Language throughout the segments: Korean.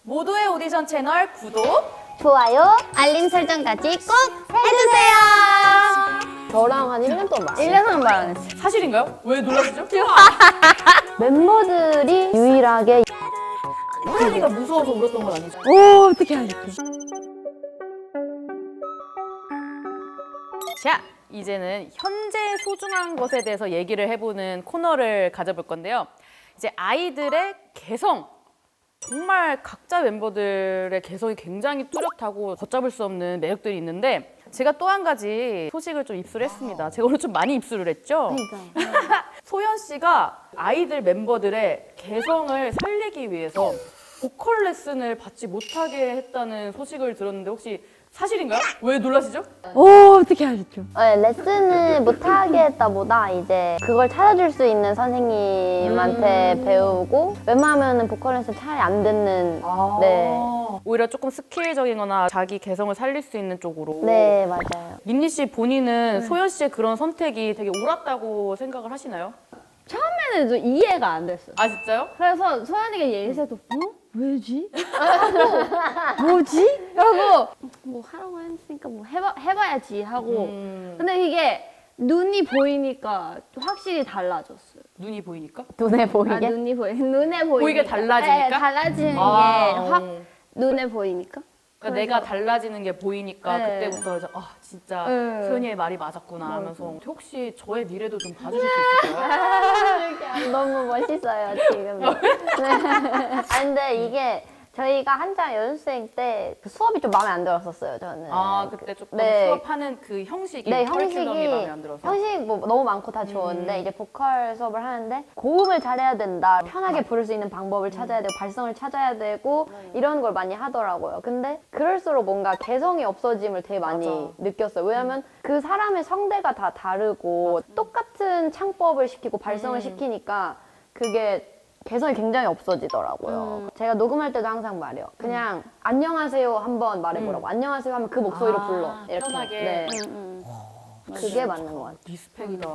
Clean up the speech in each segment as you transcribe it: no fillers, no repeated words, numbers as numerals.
모두의 오디션 채널 구독, 좋아요, 알림 설정까지 꼭 해주세요. 저랑 한 1년 동안 1년 동안 말 안 했어요. 사실인가요? 왜 놀라시죠? 멤버들이 유일하게 소연이가 무서워서 울었던 건 아니죠? 오, 어떻게 알았지? 자, 이제는 현재 소중한 것에 대해서 얘기를 해보는 코너를 가져볼 건데요. 이제 아이들의 개성, 정말 각자 멤버들의 개성이 굉장히 뚜렷하고 걷잡을 수 없는 매력들이 있는데 제가 또 한 가지 소식을 좀 입수를 했습니다. 제가 오늘 좀 많이 입수를 했죠? 소연 씨가 아이들 멤버들의 개성을 살리기 위해서 보컬 레슨을 받지 못하게 했다는 소식을 들었는데 혹시 사실인가요? 왜 놀라시죠? 오, 어떻게 알았죠? 레슨을 못하게 했다보다 이제 그걸 찾아줄 수 있는 선생님한테 배우고 웬만하면 보컬 레슨 차라리 안 듣는 네. 오히려 조금 스킬적인 거나 자기 개성을 살릴 수 있는 쪽으로. 네, 맞아요. 민니 씨 본인은 소연 씨의 그런 선택이 되게 옳았다고 생각을 하시나요? 처음에는 좀 이해가 안 됐어요. 아 진짜요? 그래서 소연이가 얘기해도 왜지? 하고 뭐지? 하고 뭐 하라고 했으니까 뭐 해봐야지 하고 근데 이게 눈이 보이니까 확실히 달라졌어요. 눈이 보이니까? 눈에 보이게? 아, 눈에 보이니까. 보이게 달라지니까? 네, 달라지는 아, 게 확 눈에 보이니까. 그러니까 내가 달라지는 게 보이니까 네. 그때부터 이제 아 진짜 네. 소연이의 말이 맞았구나 하면서 혹시 저의 미래도 좀 봐주실 수 있을까요? 너무 멋있어요, 지금. 네. 아, 근데 이게 저희가 한창 연습생 때그 수업이 좀 마음에 안 들었었어요, 저는. 아 그때 조금 네. 수업하는 그 형식이 네, 커리큘럼이 마음에 안 들어서 형식 뭐 너무 많고 다 좋은데 이제 보컬 수업을 하는데 고음을 잘해야 된다. 편하게 부를 수 있는 방법을 찾아야 되고 발성을 찾아야 되고 이런 걸 많이 하더라고요. 근데 그럴수록 뭔가 개성이 없어짐을 되게 많이 맞아. 느꼈어요. 왜냐면 그 사람의 성대가 다 다르고 똑같은 창법을 시키고 발성을 시키니까 그게 개성이 굉장히 없어지더라고요. 제가 녹음할 때도 항상 말해요. 그냥 안녕하세요 한번 말해보라고. 안녕하세요 하면 그 목소리로 불러. 이렇게. 편하게. 네. 그게 맞는 것 같아요. 리스펙이다.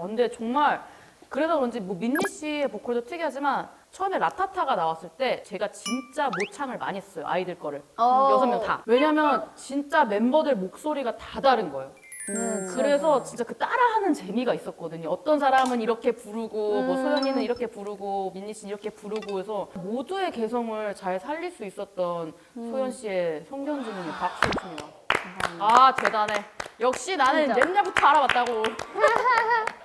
근데 정말 그래서 그런지 뭐 민니 씨의 보컬도 특이하지만 처음에 라타타가 나왔을 때 제가 진짜 모창을 많이 했어요. 아이들 거를. 6명 다. 왜냐면 진짜 멤버들 목소리가 다 다른 거예요. 그래서 진짜 그 따라하는 재미가 있었거든요. 어떤 사람은 이렇게 부르고 뭐 소연이는 이렇게 부르고 민니 씨는 이렇게 부르고 해서 모두의 개성을 잘 살릴 수 있었던 소연 씨의 성견지문에 박수 칩니다. 아 대단해. 역시 나는 옛날부터 알아봤다고.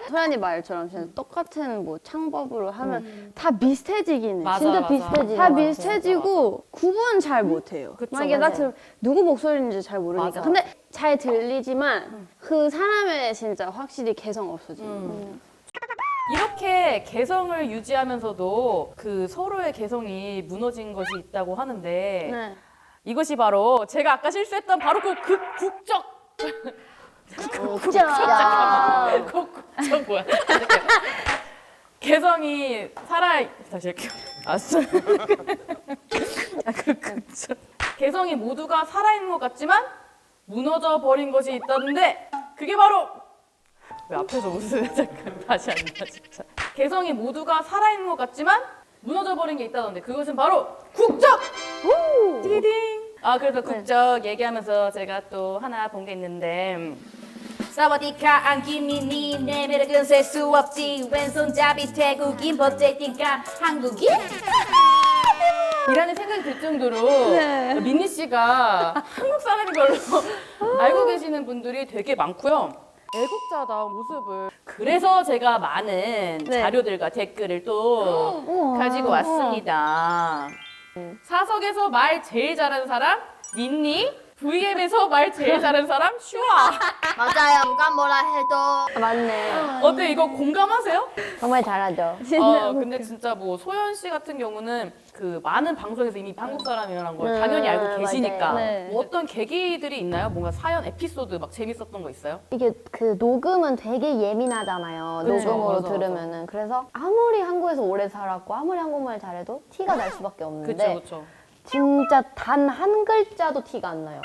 소연이 말처럼 진짜 똑같은 뭐 창법으로 하면 다 비슷해지긴 해. 맞아, 진짜 맞아. 비슷해지는 다 것 같아요. 비슷해지고 구분 잘 못해요. 그쵸, 만약에 나 맞아요. 지금 누구 목소리인지 잘 모르니까. 맞아. 근데 잘 들리지만 그 사람의 진짜 확실히 개성 없어져. 이렇게 개성을 유지하면서도 그 서로의 개성이 무너진 것이 있다고 하는데 네. 이것이 바로 제가 아까 실수했던 바로 그 국적 야. 국적 뭐야? 개성이 다시 할게요. 알았어요. 그 국적 개성이 모두가 살아있는 것 같지만 무너져 버린 것이 있다는데 그게 바로 왜 앞에서 웃으세요? 잠깐 다시 한다 진짜. 개성이 모두가 살아있는 것 같지만 무너져 버린 게 있다던데 그것은 바로 국적. 띠딩. 아 그래서 국적 얘기하면서 제가 또 하나 본 게 있는데. 사와디카 안기미니 내 매력은 셀 수 없지 왼손잡이 태국인 버제니까 한국인 이라는 생각이 들 정도로 민니 씨가 한국 사람인 걸로 알고 계시는 분들이 되게 많고요. 애국자다운 모습을 그래서 제가 많은 자료들과 댓글을 또 가지고 왔습니다. 사석에서 말 제일 잘하는 사람 민니, VM에서 말 제일 잘하는 사람 슈아. 맞아요. 누가 뭐라 해도 맞네. 어때 이거 공감하세요? 정말 잘하죠. 근데 진짜 뭐 소연 씨 같은 경우는 그 많은 방송에서 이미 한국 사람이라는 걸 당연히 알고 계시니까 맞아요. 네. 뭐 어떤 계기들이 있나요? 뭔가 사연 에피소드 막 재밌었던 거 있어요? 이게 그 녹음은 되게 예민하잖아요. 그쵸, 녹음으로 맞아, 들으면은. 그래서 아무리 한국에서 오래 살았고 아무리 한국말 잘해도 티가 날 수밖에 없는데 그렇죠. 진짜 단 한 글자도 티가 안 나요.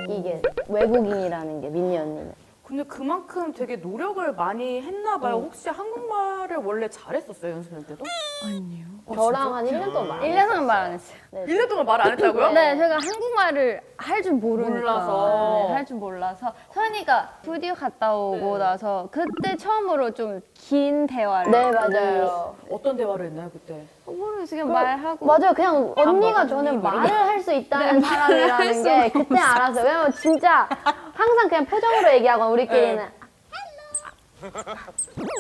이게 외국인이라는 게 민니 언니는. 근데 그만큼 되게 노력을 많이 했나 봐요. 혹시 한국말을 원래 잘했었어요, 연습할 때도? 아니요. 저랑 한 1년 동안 말 1년 동안 말 안 했어요. 1년 동안 말 안 했다고요? 네, 저희가 한국말을 할 줄 모르니까. 몰라서. 네, 할 줄 몰라서. 소연이가 스튜디오 갔다 오고 나서 그때 처음으로 좀 긴 대화를. 네, 맞아요. 어떤 대화를 했나요 그때? 모르겠어요. 그냥 말하고. 맞아요. 그냥 언니가 먹었니? 저는 막 말을 할 수 있다는 사람이라는 게 그때 알았어요. 왜냐면 진짜 항상 그냥 표정으로 얘기하고 우리끼리는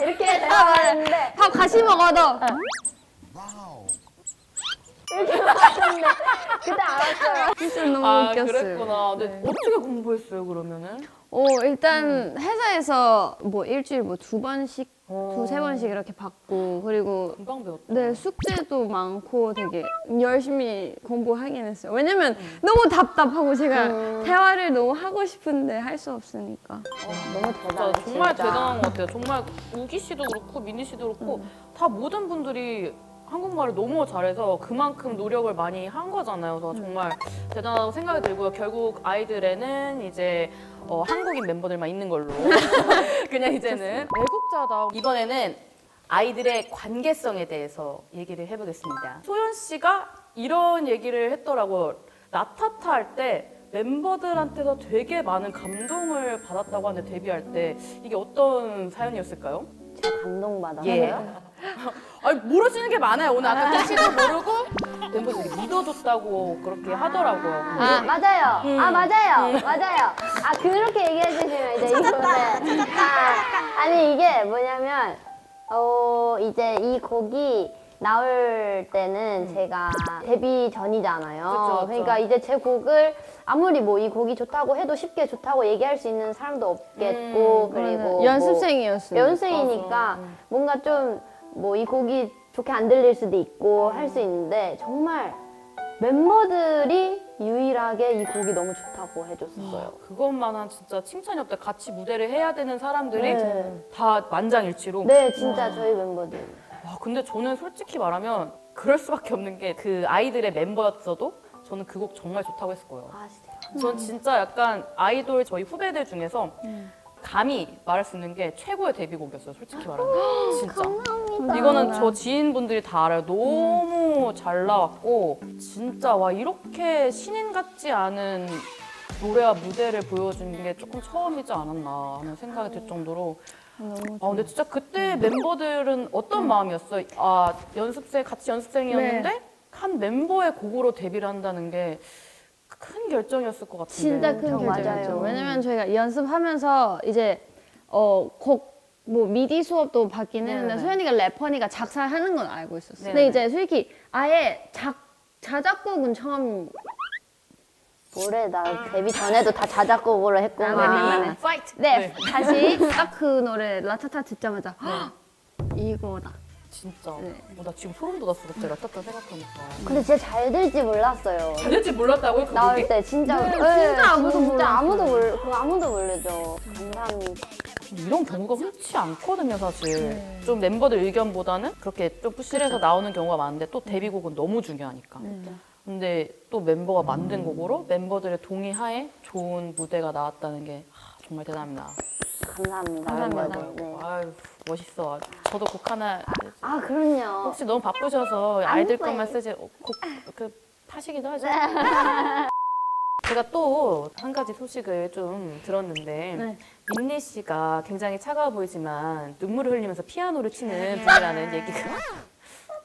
이렇게 대화하는데 밥 같이 먹어도. 이렇게 말하는데 그때 알았어요. 진짜 너무 아 웃겼어요. 그랬구나. 근데 어떻게 공부했어요 그러면은? 일단 회사에서 뭐 일주일 뭐 2번씩, 2~3번씩 이렇게 받고 그리고 금방 배웠다. 네, 숙제도 많고 되게 열심히 공부하긴 했어요. 왜냐면 너무 답답하고 제가 대화를 너무 하고 싶은데 할 수 없으니까. 너무 진짜 대단해. 정말 진짜. 대단한 것 같아요. 정말 우기 씨도 그렇고 미니 씨도 그렇고 다 모든 분들이 한국말을 너무 잘해서 그만큼 노력을 많이 한 거잖아요. 그래서 정말 대단하다고 생각이 들고요. 결국 아이들에는 이제 한국인 멤버들만 있는 걸로 그냥 이제는 애국자다. 이번에는 아이들의 관계성에 대해서 얘기를 해보겠습니다. 소연 씨가 이런 얘기를 했더라고요. 라타타 할 때 멤버들한테서 되게 많은 감동을 받았다고 하는데 데뷔할 때 이게 어떤 사연이었을까요? 제가 감동받았어요. 예. 아니 모르시는 게 많아요. 오늘 아까 뜻이도 모르고 멤버들이 믿어줬다고 그렇게 하더라고요. 아 맞아요. 아 맞아요. 맞아요. 아 그렇게 얘기해 주시면 이제 이거는 아니 이게 뭐냐면 이제 이 곡이 나올 때는 제가 데뷔 전이잖아요. 그쵸, 그쵸. 그러니까 이제 제 곡을 아무리 뭐 이 곡이 좋다고 해도 쉽게 좋다고 얘기할 수 있는 사람도 없겠고 그리고 뭐 연습생이었어요. 연습생이니까 뭔가 좀 뭐 이 곡이 좋게 안 들릴 수도 있고 할 수 있는데 정말 멤버들이 유일하게 이 곡이 너무 좋다고 해줬어요. 그것만한 진짜 칭찬이 없다. 같이 무대를 해야 되는 사람들이 네. 다 만장일치로. 네, 진짜 저희 멤버들. 와, 근데 저는 솔직히 말하면 그럴 수밖에 없는 게 그 아이들의 멤버였어도 저는 그 곡 정말 좋다고 했을 거예요. 아 진짜요? 전 진짜 약간 아이돌 저희 후배들 중에서 감히 말할 수 있는 게 최고의 데뷔곡이었어요. 솔직히 말하면. 진짜. 이거는 저 지인분들이 다 알아요. 너무 잘 나왔고 진짜 와 이렇게 신인 같지 않은 노래와 무대를 보여준 게 조금 처음이지 않았나 하는 생각이 들 정도로 근데 진짜 그때 멤버들은 어떤 마음이었어요? 아 연습생 같이 연습생이었는데 한 멤버의 곡으로 데뷔를 한다는 게 큰 결정이었을 것 같은데. 진짜 큰 맞아요. 결정이었죠. 왜냐면 저희가 연습하면서 이제 곡 뭐 미디 수업도 받긴 했는데 네네네. 소연이가 래퍼니까 작사하는 건 알고 있었어요. 근데 네네. 이제 솔직히 아예 자작곡은 처음. 노래 나 데뷔 전에도 다 자작곡으로 했구만. 파이트. 네, 다시 딱 그 노래 라타타 듣자마자 헉, 이거다. 진짜. 네. 나 지금 소름 돋았어. 갑자기 라타타 생각하니까. 근데 진짜 잘 될지 몰랐어요. 될지 몰랐다고요? 그 나올 곡이? 때 진짜 네, 네, 진짜 아무도 진짜 몰랐어요. 아무도 모르죠. 감사합니다. 이런 경우가 흔치 않거든요, 사실. 좀 멤버들 의견보다는 그렇게 좀 푸실해서 나오는 경우가 많은데 또 데뷔곡은 너무 중요하니까. 근데 또 멤버가 만든 곡으로 멤버들의 동의하에 좋은 무대가 나왔다는 게 정말 대단합니다. 감사합니다. 감사합니다. 멤버들. 네. 아유, 멋있어. 저도 곡 하나 아 그럼요. 혹시 너무 바쁘셔서 아이들 바빠요. 것만 쓰지 파시기도 하죠. 제가 또 한 가지 소식을 좀 들었는데 네. 민니 씨가 굉장히 차가워 보이지만 눈물을 흘리면서 피아노를 치는 분이라는 얘기가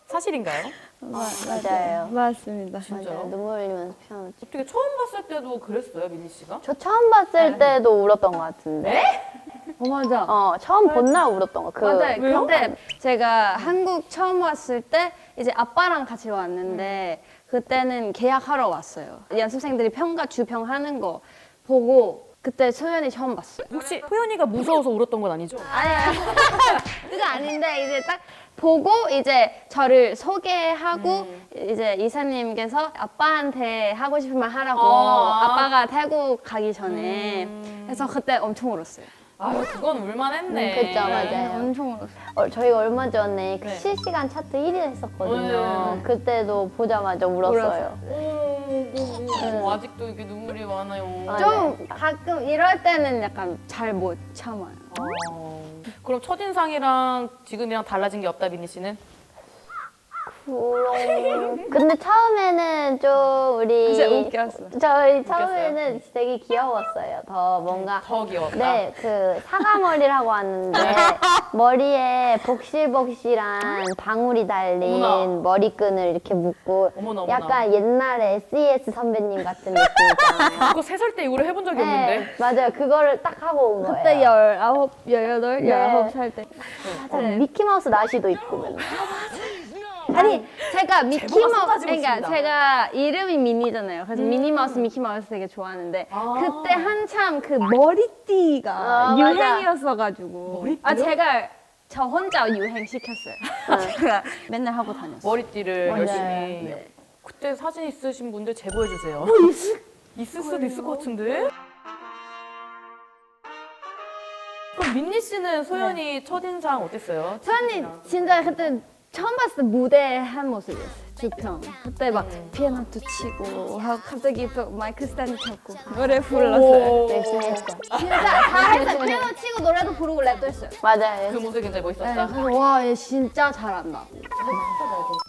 사실인가요? 맞아요. 맞습니다. 맞아요. 눈물 흘리면서 피아노 치. 어떻게 처음 봤을 때도 그랬어요, 민니 씨가? 저 처음 봤을 때도 울었던 것 같은데. 맞아. 처음 본 날 울었던 거. 맞아요. 왜요? 그때 제가 한국 처음 왔을 때 이제 아빠랑 같이 왔는데 그때는 계약하러 왔어요. 연습생들이 평가 주평하는 거 보고 그때 소연이 처음 봤어요. 혹시 호연이가 무서워서 울었던 건 아니죠? 아니에요. 그거 아닌데 이제 딱 보고 이제 저를 소개하고 이제 이사님께서 아빠한테 하고 싶은 말 하라고 아빠가 태국 가기 전에 그래서 그때 엄청 울었어요. 아유, 그건 울만했네. 그쵸, 맞아요. 엄청 울었어요. 저희가 얼마 전에 그 네. 실시간 차트 1위 했었거든요. 네. 그때도 보자마자 울었어요. 아직도 이게 눈물이 많아요. 아, 좀 가끔 이럴 때는 약간 잘 못 참아요. 그럼 첫인상이랑 지금이랑 달라진 게 없다, 민니 씨는? 부러워. 근데 처음에는 좀 우리 진짜 웃겼어. 저희 처음에는 되게 귀여웠어요. 더 뭔가 더 귀여웠다. 네, 그 사과머리를 하고 왔는데 머리에 복실복실한 방울이 달린 어머나. 머리끈을 이렇게 묶고 어머나, 어머나. 약간 옛날에 SES 선배님 같은 느낌 있잖아요. 그거 3살 때 이후로 해본 적이 없는데. 네, 맞아요. 그거를 딱 하고 온 거예요. 그때 19, 18, 네. 19살 때. 미키마우스 나시도 있고 맨날. 아니 제가 제보가 미키마우스 쏟아지고 그러니까 있습니다. 제가 이름이 미니잖아요. 그래서 미니마우스 미키마우스 되게 좋아하는데 아. 그때 한참 그 머리띠가 맞아. 유행이었어가지고 머리띠요? 제가 저 혼자 유행 시켰어요. 제가 맨날 하고 다녔어요. 머리띠를 맞아요. 열심히. 네. 그때 사진 있으신 분들 제보해 주세요. 있을 수도 있을 것 같은데. 그럼 민니 씨는 소연이 첫인상 어땠어요? 저는 진짜 그때 처음 봤을 때 무대 한 모습이었어요. 주평. 그때 막 피아노도 치고 하고 갑자기 또 마이크 스탠드 잡고 노래 불렀어요. 열심히 했어. 진짜 다 했어요. 피아노 치고 노래도 부르고 랩도 했어요. 맞아요. 그 모습이 굉장히 네, 멋있었다. 그래서 와, 얘 진짜 잘한다.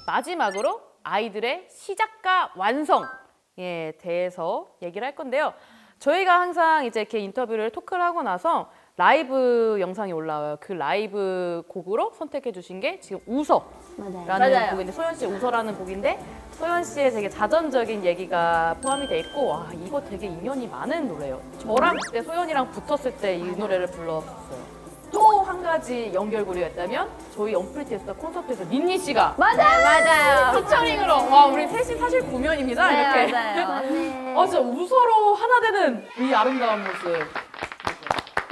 마지막으로 아이들의 시작과 완성에 대해서 얘기를 할 건데요. 저희가 항상 이제 이렇게 인터뷰를 토크를 하고 나서 라이브 영상이 올라와요. 그 라이브 곡으로 선택해 주신 게 지금 웃어라는 맞아요. 곡인데 소연 씨의 웃어라는 곡인데 소연 씨의 되게 자전적인 얘기가 포함이 돼 있고 와 이거 되게 인연이 많은 노래예요. 저랑 그때 소연이랑 붙었을 때 이 노래를 불렀었어요. 또 한 가지 연결고리가 있다면 저희 언프리티에서 콘서트에서 민니 씨가 맞아요. 피처링으로 와 우리 셋이 사실 구면입니다 이렇게 네, 맞아요. 진짜 웃어로 하나 되는 이 아름다운 모습.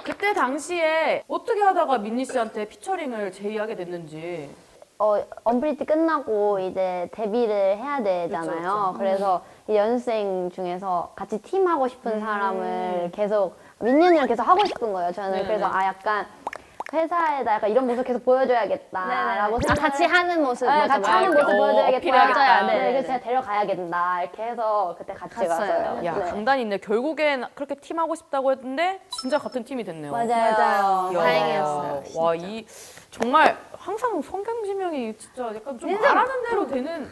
그때 당시에 어떻게 하다가 민니 씨한테 피처링을 제의하게 됐는지. 언프리티 끝나고 이제 데뷔를 해야 되잖아요. 그쵸. 그래서 이 연습생 중에서 같이 팀 하고 싶은 사람을 계속 민윤이랑 계속 하고 싶은 거예요. 저는 네네. 그래서 약간 회사에다 약간 이런 모습 계속 보여줘야겠다라고 생각. 같이 하는 모습. 네, 같이 하는 모습 보여줘야겠다. 어필해야겠다. 네, 네. 그래서 제가 데려가야겠다 이렇게 해서 그때 같이 갔어요. 갔어요. 야 네. 강단이 있네. 결국엔 그렇게 팀 하고 싶다고 했는데 진짜 같은 팀이 됐네요. 맞아요. 이야, 다행이었어요, 와 이 정말 항상 성경지명이 진짜 약간 좀 말하는 대로 되는.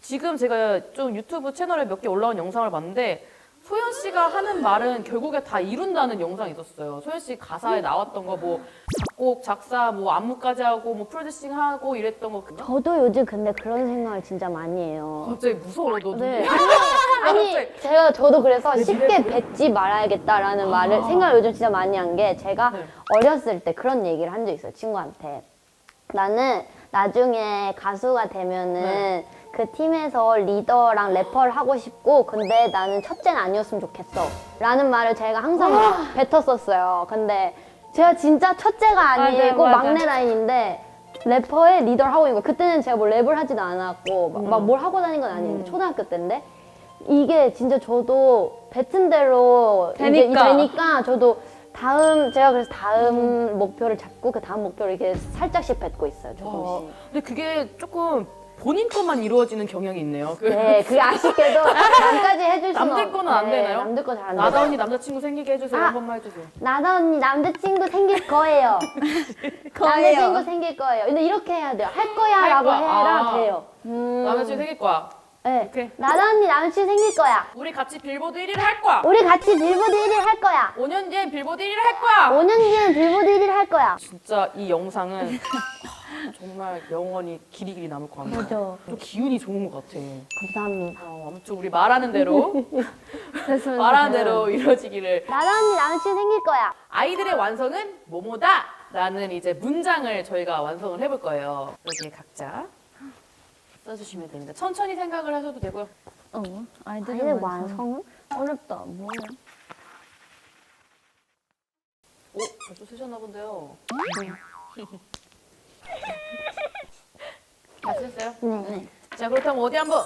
지금 제가 좀 유튜브 채널에 몇 개 올라온 영상을 봤는데 소연 씨가 하는 말은 결국에 다 이룬다는 영상이 있었어요. 소연 씨 가사에 나왔던 거 뭐 작곡, 작사, 뭐 안무까지 하고 뭐 프로듀싱 하고 이랬던 거 그냥 저도 요즘 근데 그런 생각을 진짜 많이 해요. 갑자기 무서워 너. 네. 아니 저도 그래서 쉽게 뱉지 말아야겠다라는 말을 생각을 요즘 진짜 많이 한 게 제가 네. 어렸을 때 그런 얘기를 한 적 있어요 친구한테. 나는 나중에 가수가 되면은 네. 그 팀에서 리더랑 래퍼를 하고 싶고 근데 나는 첫째는 아니었으면 좋겠어 라는 말을 제가 항상 뱉었었어요. 근데 제가 진짜 첫째가 아니고 맞아. 막내 라인인데 래퍼의 리더를 하고 있는 거예요. 그때는 제가 뭐 랩을 하지도 않았고 막 뭘 하고 다닌 건 아닌데 초등학교 때인데 이게 진짜 저도 뱉은 대로 이제 되니까 저도 제가 그래서 다음 목표를 잡고 그 다음 목표를 이렇게 살짝씩 뱉고 있어요 조금씩. 근데 그게 조금 본인 것만 이루어지는 경향이 있네요. 네, 그게 아쉽게도 남까지 해줄 수는 남들 거는 안 되나요? 남들 거 잘 안 나다 돼요. 언니 남자친구 생기게 해주세요. 아. 한 번만 해주세요. 나다 언니 남자친구 생길 거예요. 남자친구 생길 거예요. 근데 이렇게 해야 돼요. 할 거야라고 거야. 해라 아. 돼요. 남자친구 생길 거야. 네. 오케이. 나다 언니 남자친구 생길 거야. 우리 같이 빌보드 1위를 할 거야. 우리 같이 빌보드 1위 할 거야. 5년 뒤엔 빌보드 1위를 할 거야. 5년 뒤엔 빌보드 1위를 할 거야. 진짜 이 영상은 정말 영원히 길이 남을 것 같네요. 맞아. 좀 기운이 좋은 것 같아. 감사합니다. 아무튼 우리 말하는 대로 말하는 대로 이루어지기를. 나다 언니 남자친구 생길 거야. 아이들의 완성은 뭐뭐다 라는 이제 문장을 저희가 완성을 해볼 거예요. 여기에 각자 써주시면 됩니다. 천천히 생각을 하셔도 되고요. 아이들 완성은? 어렵다. 뭐야? 오, 벌써 쓰셨나 본데요. 다 쓰셨어요? 네. 자, 그렇다면 어디 한번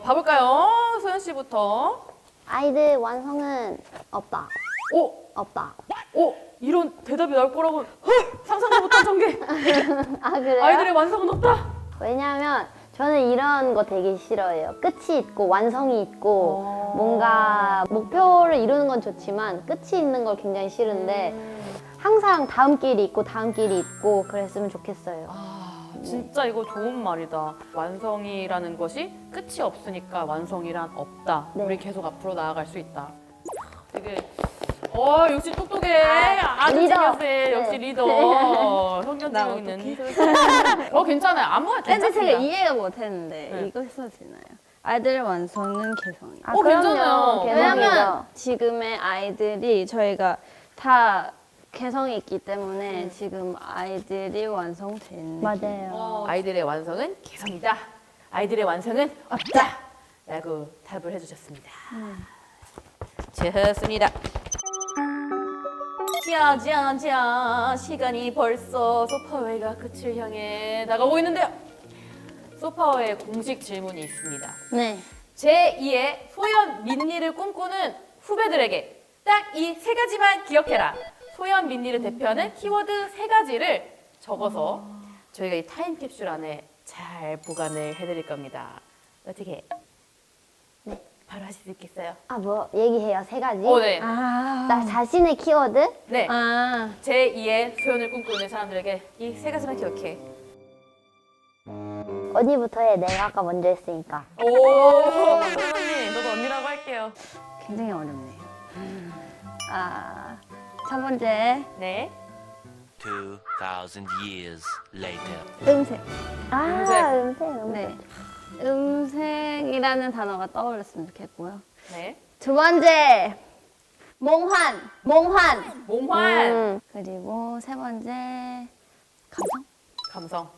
봐볼까요? 소연 씨부터. 아이들 완성은 없다. 오, 없다. 이런 대답이 나올 거라고 상상도 못한 전개. 아 그래요? 아이들의 완성은 없다. 왜냐면 저는 이런 거 되게 싫어해요. 끝이 있고 완성이 있고 뭔가 목표를 이루는 건 좋지만 끝이 있는 걸 굉장히 싫은데 항상 다음 길이 있고 다음 길이 있고 그랬으면 좋겠어요. 진짜 이거 좋은 말이다. 완성이라는 것이 끝이 없으니까 완성이란 없다. 네. 우리 계속 앞으로 나아갈 수 있다. 되게 역시 똑똑해. 아주 리더. 챙겼어요. 역시 네. 리더. 성견지명 있는. 괜찮아요. 아무거나 근데 제가 괜찮습니다. 이해가 못했는데 네. 이거 써도 되나요? 아이들 완성은 개성이. 아, 괜찮아요. 그럼요. 왜냐면 개성이죠. 지금의 아이들이 저희가 다 개성이 있기 때문에 지금 아이들이 완성된 맞아요. 아이들의 완성은 개성이다. 아이들의 완성은 없다. 라고 답을 해주셨습니다. 좋습니다. 자, 시간이 벌써 소파웨이가 끝을 향해 나가고 있는데요. 소파웨이 공식 질문이 있습니다. 네. 제2의 소연 민니를 꿈꾸는 후배들에게 딱 이 세 가지만 기억해라. 소연 민니를 대표하는 키워드 세 가지를 적어서 저희가 이 타임캡슐 안에 잘 보관을 해드릴 겁니다. 어떻게? 네. 바로 하실 수 있겠어요? 아, 뭐 얘기해요? 세 가지? 네. 나 자신의 키워드? 네. 아, 제2의 소연을 꿈꾸는 사람들에게 이 세 가지만 기억해. 언니부터 해. 내가 아까 먼저 했으니까. 오, 언니, 너도 언니라고 할게요. 굉장히 어렵네요. 첫 번째 네. 2,000 years later. 음색. 음색. 너무 네. 음색이라는 단어가 떠올랐으면 좋겠고요. 네. 두 번째 몽환. 몽환. 그리고 세 번째 감성. 감성.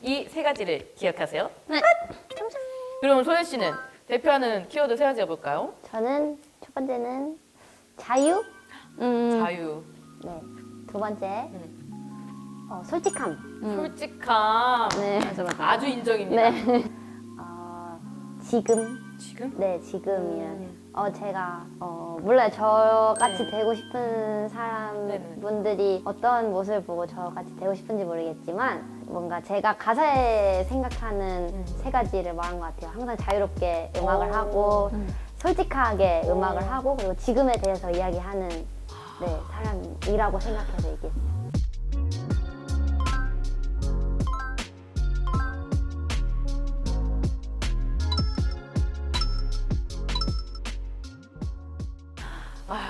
이 세 가지를 기억하세요. 네. 그럼 소연 씨는 대표하는 키워드 세 가지가 뭘까요? 저는 첫 번째는 자유? 자유, 네. 두 번째, 솔직함. 솔직함. 네. 아주 인정입니다. 네. 지금. 지금? 네, 지금이란. 제가 몰라요. 저같이 네. 되고 싶은 네네. 사람분들이 어떤 모습을 보고 저같이 되고 싶은지 모르겠지만 뭔가 제가 가사에 생각하는 세 가지를 말한 것 같아요. 항상 자유롭게 음악을 오. 하고 솔직하게 음악을 하고 그리고 지금에 대해서 이야기하는 사람이라고 생각해서 얘기했어요.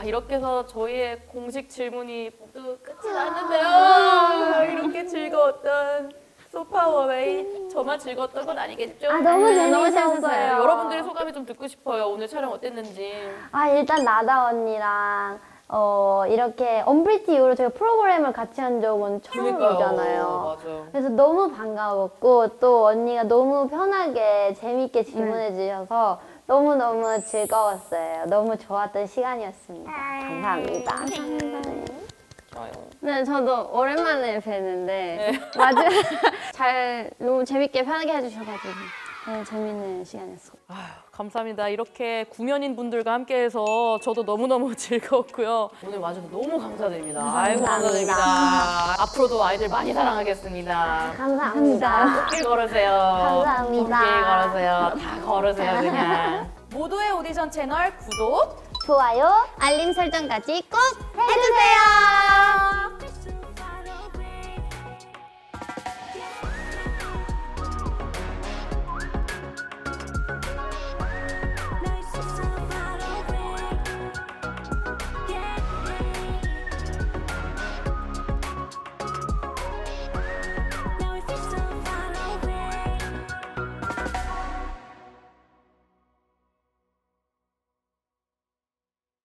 이렇게 해서 저희의 공식 질문이 모두 끝이 났는데요. 이렇게 즐거웠던 소파워웨이 저만 즐거웠던 건 아니겠죠? 너무 너무 재밌었어요. 재밌었어요. 여러분들의 소감이 좀 듣고 싶어요. 오늘 촬영 어땠는지. 일단 나다 언니랑 이렇게 언브리티 이후로 저희가 프로그램을 같이 한 적은 처음이잖아요. 맞아. 그래서 너무 반가웠고 또 언니가 너무 편하게 재밌게 질문해 주셔서 너무너무 즐거웠어요. 너무 좋았던 시간이었습니다. 감사합니다. 네. 좋아요. 네, 저도 오랜만에 뵀는데 너무 재밌게 편하게 해주셔가지고 재밌는 시간이었어요. 감사합니다. 이렇게 구면인 분들과 함께해서 저도 너무너무 즐거웠고요. 오늘 와주셔서 너무 감사드립니다. 아이고 감사합니다. 감사드립니다. 앞으로도 아이들 많이 사랑하겠습니다. 감사합니다. 꽃길 걸으세요. 감사합니다. 꽃길 걸으세요. 다 걸으세요 그냥. 모두의 오디션 채널 구독. 좋아요. 알림 설정까지 꼭 해주세요.